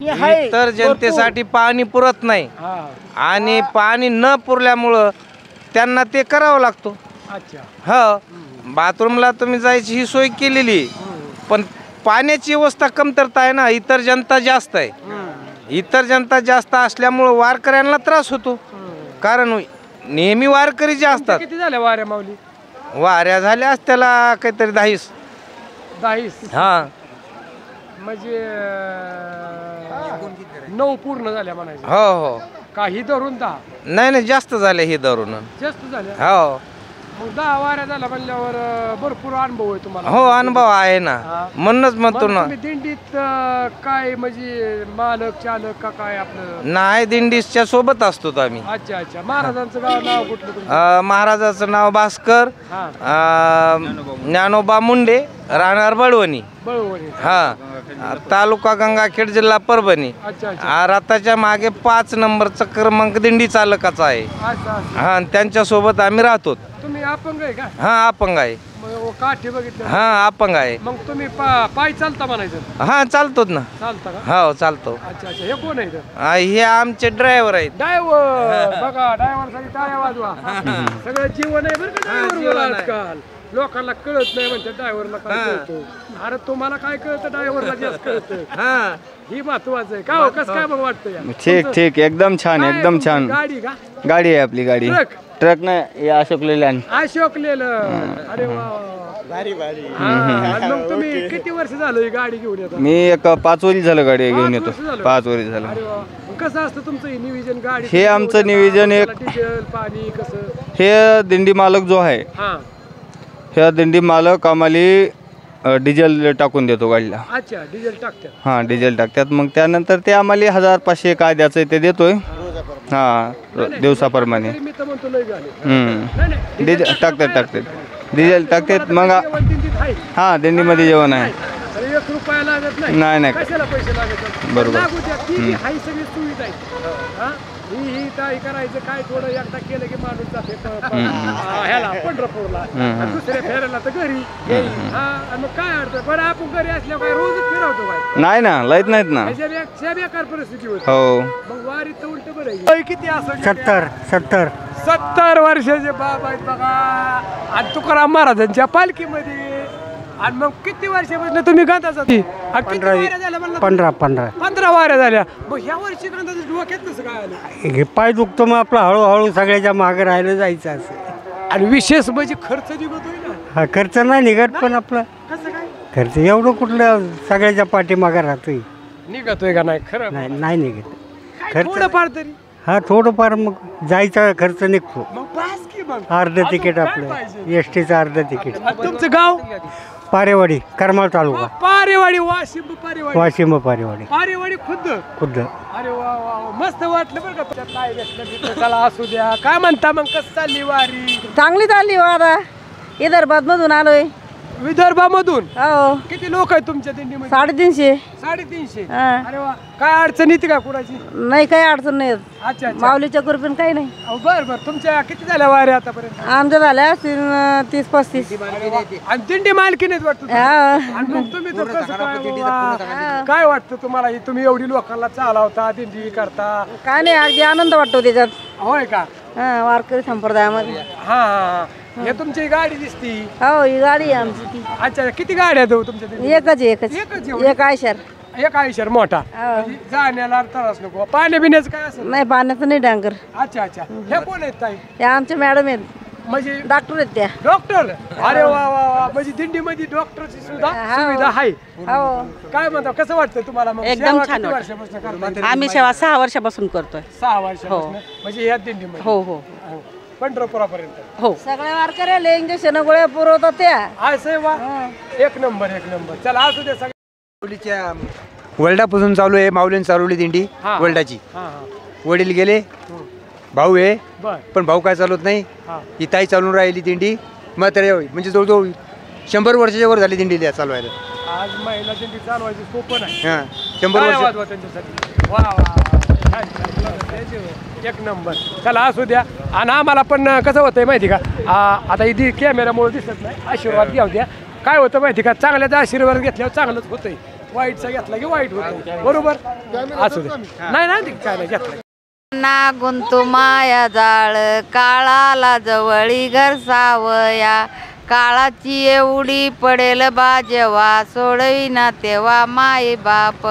तर जनतेसाठी पाणी पुरत नाही आणि पाणी न पुरल्यामुळं त्यांना ते करावं लागतो। हो, बाथरूमला तुम्ही जायची ही सोय केलेली, पण पाण्याची व्यवस्था कमतरता आहे ना। इतर जनता जास्त आहे, इतर जनता जास्त असल्यामुळं वारकऱ्यांना त्रास होतो, कारण नेहमी वारकरी जे असतात। किती झाल्या वाऱ्या माऊली? वाऱ्या झाल्या त्याला काहीतरी 10 हा, म्हणजे 9 पूर्ण झाल्या म्हणायचं। हो हो, काही धरून 10? नाही जास्त झाले हे धरून। जास्त झाल्या? हो, मग 10 वाऱ्या झाल्या म्हणल्यावर भरपूर अनुभव आहे तुम्हाला। हो अनुभव आहे ना, म्हणूनच म्हणतो ना। तुम्ही दिंडीत काय म्हणजे मालक चालक का काय आपलं? नाही, दिंडीच्या सोबत असतो आम्ही। अच्छा अच्छा, महाराजांचं नाव कुठलं तुमचं? महाराजाचं नाव भास्कर ज्ञानोबा मुंडे, राहणार बळवणी। हा, तालुका गंगाखेड, जिल्हा परभणी। रथाच्या मागे 5 नंबरचा क्रमांक दिंडी चालकाचा आहे। हा, त्यांच्या सोबत आम्ही राहतो। तुम्ही अपंग आहे का? हा, अपंग आहे। काठी बघितलं? हा, अपंग आहे। मग तुम्ही पाय चालता म्हणायचं? हा, चालतोच ना। चालता का? हो, चालतो। अच्छा अच्छा, हे कोण आहे? हे आमचे ड्रायव्हर आहेत। ड्रायव्हर बघा, ड्रायव्हर साठी टाळ्या वाजवा। सगळं जीवन आहे बरं का ड्रायव्हर आजकाल। लोकांना कळत नाही म्हणते ड्रायव्हरला काय कळतं। अरे तुम्हाला काय कळतं? ड्रायव्हरला जास्त कळतं, ही महत्वाचं आहे का? कसं काय मग वाटतं? ठीक ठीक, एकदम छान, एकदम छान। गाडी का? गाडी आहे आपली, गाडी ट्रक नाही, अशोक लेलँड। अशोक लेलँड, अरे वा, भारी भारी। मग तुम्ही किती वर्ष झालं ही गाडी घेऊन येतो? मी एक 5 वर्ष झालं गाडी घेऊन येतो। 5 वर्ष झालं। अरे वा, कसं असतं तुमचं नियोजन? गाडी हे आमचं नियोजन एक डिझेल पाणी कसं? हे दिंडी मालक जो आहे, हे दिंडी मालक आम्हाला डिझेल टाकून देतो गाडीला। अच्छा, डिझेल टाकतात? हां, डिझेल टाकतात। मग त्यानंतर ते आम्हाला 1500 काय द्यायचं ते देतोय। हां, दिवसाप्रमाणे डिझेल टाकतात डिझेल टाकतात। मग हां, दिंडीमध्ये जेवण आहे। 1 रुपया लागत नाही? नाही, कशाला पैसे लागत? बरोबर, सगळी सुविधा आहे। ही काय करायचं, काय थोडं एकदा केलं की माणूस जाते ह्याला पंढरपूरला, दुसऱ्या फेरायला तर घरी। मग काय अडचण? बरं, आपण घरी असल्यावर काय रोजच फिरवतो काय? नाही ना, लाईत नाहीत ना। बेकार परिस्थिती होती। हो, मग वारी तर उलट बरं। किती असं? 70 वर्षाचे बाबा आहेत बघा, आणि तुकाराम महाराजांच्या पालखीमध्ये। आणि मग किती वर्षापासून तुम्ही गांधाचा? 15 वाऱ्या झाल्या। मग ह्या वर्षी गांधाचं डोक्यात कसं काय आलं? हे पाय दुखतो, मग आपलं हळूहळू सगळ्याच्या मागे राहिलं जायचं असं। आणि विशेष म्हणजे खर्च निघतोय ना? हा, खर्च नाही निघत, पण आपला कसं काय खर्च एवढं कुठलं सगळ्याच्या पाठीमागे राहतोय? निघतोय का? नाही खरं नाही निघत खर्च। थोडंफार तरी? हा, थोडंफार मग जायचा खर्च निघतो। मग बस की मग अर्ध तिकीट आपलं, एसटीचं अर्ध तिकीट। तुमचं गाव? पारेवाडी, करमाळ तालुका। पारेवाडी, वाशिम पारेवाडी। वाशिम पारेवाडी, पारेवाडी खुद्द। अरे वा वा, मस्त वाटलं बरं का। काय भेटलं? चला असू द्या। काय म्हणता मग, कसं चालली वारी? चांगली चालली वारा। विदर्भात मधून आलोय। विदर्भामधून? हो। किती लोक आहेत तुमच्या दिंडीमध्ये? 350। 350? अरे वा, काय अडचण येते का कुणाची? नाही, काही अडचण नाही। अच्छा, माऊलीच्या कृपेने काही नाही। बर, तुमच्या किती झाल्या वाऱ्या आतापर्यंत? आमच्या झाल्या 30-35। आणि दिंडी मालकी नाहीत वाटतं? आणि मग तुम्ही तर कसं काय वाटतं तुम्हाला? तुम्ही एवढी लोकांना चालवता, दिंडी करता, काय नाही, अगदी आनंद वाटतो त्याच्यात। होय का? वारकरी संप्रदायामध्ये। हा, हे तुमची गाडी दिसती? हो, ही गाडी आहे आमची। अच्छा, किती गाड्या देऊ तुमच्या दिंडीत? एक आयशर। एक आयशर मोठा, जाण्याला त्रास नको। पाणी पिण्याचं काय असेल? नाही, पाण्याचं नाही डँकर। अच्छा अच्छा, हे कोण आहेत ताई? हे आमच्या मॅडम आहेत, म्हणजे डॉक्टर आहेत त्या। डॉक्टर? अरे वा वा वा, म्हणजे दिंडीमध्ये डॉक्टरची सुद्धा सुविधा आहे? हो। काय म्हणता, कसं वाटतं तुम्हाला? मग एकदम छान वर्षापासून करताय? आम्ही सेवा 6 वर्षापासून करतोय। 6 वर्षापासून? म्हणजे ह्या दिंडीमध्ये? हो हो, पंढरपुरापर्यंत? हो। सगळ्या वारकऱ्याला इंजेक्शन गोळ्या पुरवतात त्या। असं वा, एक नंबर एक नंबर। चला असू दे। माऊलीच्या वल्डापासून चालू आहे, माऊलीने चालवली दिंडी वल्डाची। वडील गेले, भाऊ आहे, पण भाऊ काय चालवत नाही। ही ताई चालून राहिली दिंडी, म्हणजे जवळजवळ 100 वर्षाच्या वर झाली दिंडीला चालवायला। आज महिला दिंडी चालवायची सोपं नाही। 100 वर्ष त्यांच्यासाठी। वा वा, एक नंबर। चला असू द्या। आणि आम्हाला पण कसं होतंय माहिती का, आता इथे कॅमेऱ्यामुळे दिसत नाही, आशीर्वाद घ्या द्या। काय होतं माहिती का, चांगल्याचा आशीर्वाद घेतल्यावर चांगलंच होतंय। वाईटचा घेतला की वाईट होतो, बरोबर? असू दे, नाही नाही काय नाही घेतला. ना गुंतू माया जाळ काळाला जवळी घर सावया, काळाची एवढी पडेल बाजेवा, सोडविना तेव्हा माई बाप,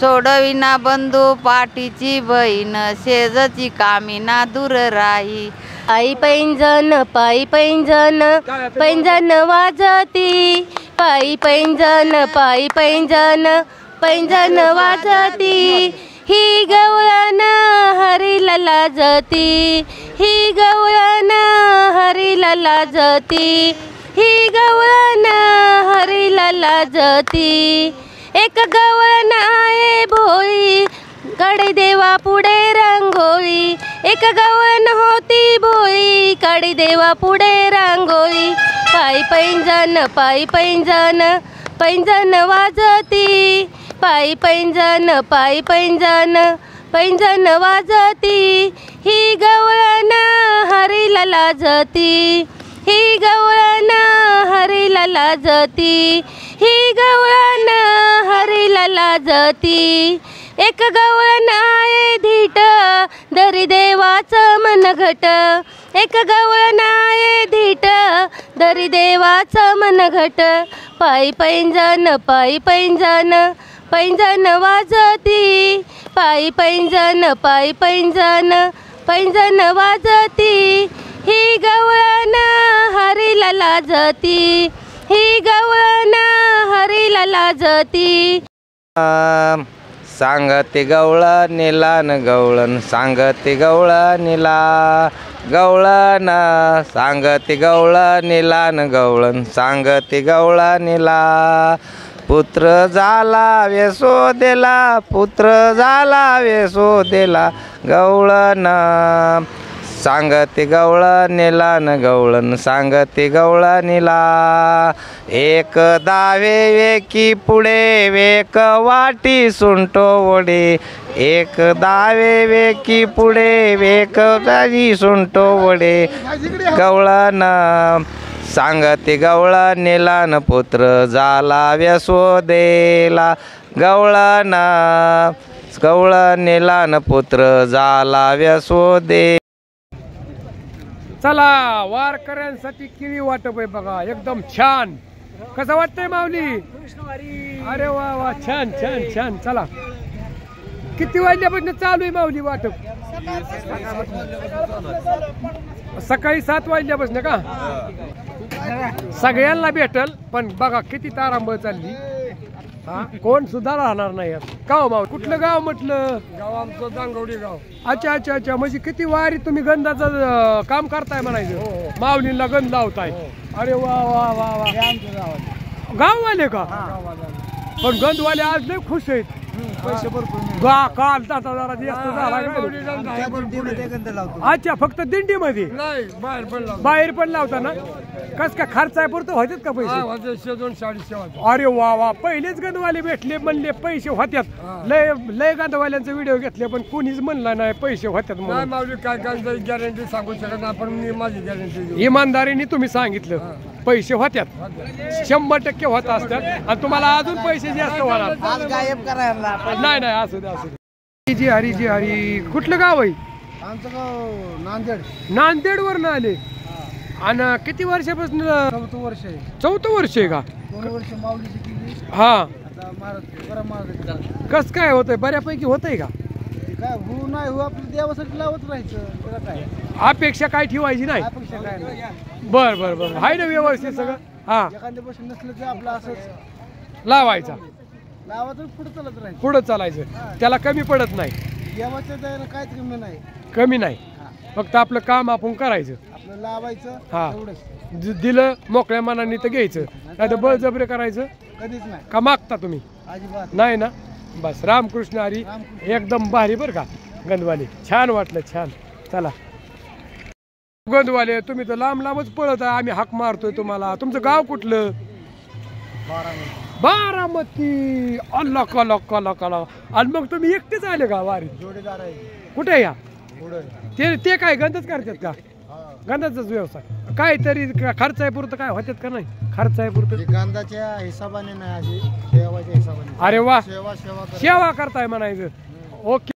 सोडविना बंधू पाठीची बहीण, शेजाची कामिना दूर राही. पायी पैंजन पैंजन वाजती, पायी पैंजन पैंजन वाजती, ही गवळण हरीला लाजती, ही गवळण हरीला लाजती, ही गवळण हरीला लाजती. एक गवळण आहे भोळी, कडे देवा पुढे रांगोळी, एक गवळण होती भोळी, कडे देवा पुढे रांगोळी. पायी पैंजन पैंजन वाजती, पायी पैंजन पैंजन वाजती, ही गवळण हरीला लाजती, ही गवळण हरीला लाजती, ही गवळण हरीला लाजती. एक गवळण आहे धीट दरी देवाचं मन घट, एक गवळण आहे धीट दरी देवाचं मन घट. पायी पैंजन पैंजन वाजती, पायी पैंजन पैंजन वाजती, ही गवळण हरीला लाजती, ही गवळण हरीला लाजती. सांगते गवळण निलान गवळण, सांगते गवळण निला गवळण, सांगते गवळण निलान गवळण, सांगते गवळण निला. पुत्र झाला यशोदेला, पुत्र झाला यशोदेला गवळण, सांगते गवळण निलान गवळण, सांगते गवळण निला. एक दावे वेकी पुढे वेक वाटी सुंटो वडे, एक दावे वेकी पुढे वेक वाटी सुंटो वडे गवळण, सांगते गवळण निलान पुत्र झाला यशोदेला गवळण, गवळण निलान पुत्र झाला यशोदे. चला वारकऱ्यांसाठी किती वाटप आहे बघा, एकदम छान. कसं वाटतंय माऊली? अरे वा वा, छान छान छान. चला, किती वाजल्यापासून चालू आहे माऊली वाटप? सकाळी 7 वाजल्यापासून का? सगळ्यांना भेटल, पण बघा किती तारांबळ चालली. कोण सुद्धा राहणार नाही. का हो माऊ, कुठलं गाव म्हटलं? गाव आमचं दांगवडी गाव. अच्छा अच्छा अच्छा, म्हणजे किती वारी तुम्ही गंधाचं काम करताय म्हणायचं, माऊलींना गंध लावताय. अरे वा वा वा वा, गाववाले का? पण गंधवाले आज लय खुश आहेत. पैसे भरपूर काल दाता जरा जास्त झाला. अच्छा, फक्त दिंडीमध्ये बाहेर पण लावता ना? कस का खर्च आहे पुरतं होतात का पैसे? 200-250. अरे वा वा, पहिलेच गंधवाले भेटले म्हणले पैसे होत्यात. लय लय गंधवाल्यांचे व्हिडिओ घेतले, पण कोणीच म्हणलं नाही पैसे होत्यात म्हणून. काय काय गॅरंटी सांगू शकत नाही, पण मी माझी गॅरंटी इमानदारीने तुम्ही सांगितलं पैसे होत्यात, 100% होत असतात. आणि तुम्हाला अजून पैसे जास्त होणार. नाही नाही, असू दे असू दे. जी हरी जी हरी. कुठलं गाव आहे? आमचं गाव नांदेड. नांदेड वरनं आले. आणि किती वर्षापासून? 4 वर्ष आहे. 4 वर्ष आहे का? 2 वर्ष माऊलीची केली. हा, महाराज कस काय होतंय? बऱ्यापैकी होतंय का? काय हो नाही हो, आपलं देवासाठी लावत राहायचं. त्याला काय अपेक्षा काय ठेवायची नाही? अपेक्षा काय नाही. बर बर बर, आहे ना व्यवस्थित सगळं? हा, एखाद्या बसून नसलं तर आपलं असंच लावायचा, लावायचं, पुढे चालत राहायचं. पुढं चालायचं, त्याला कमी पडत नाही. देवाच्या द्यायला काहीच कमी नाही. कमी नाही, फक्त आपलं काम आपण करायचं, आपलं लावायचं. हा, एवढंच. दिलं मोकळ्या मनाने तर घ्यायचं, नाही तर बळजबरी करायचं कधीच नाही. का मागता तुम्ही? अजिबात नाही ना? बस, रामकृष्ण हरी. एकदम भारी बरं का गंधवाले, छान वाटलं, छान. चला गंधवाले, तुम्ही तर लांब लांबच पळत आहे, आम्ही हाक मारतोय तुम्हाला. तुमचं गाव कुठलं? बारामती. अल्ला कला कला कला. आणि मग तुम्ही एकटेच आले का वारी? जोडीदार आहे. कुठे या? ते काय गंधच करतात का? गंधाचाच व्यवसाय काहीतरी खर्च आहे पुरतं काय होतात का नाही खर्च आहे पुरतं गंधाच्या हिशोबाने नाही अशी देवाच्या हिशोबाने अरे वा सेवा सेवा करताय म्हणायचं ओके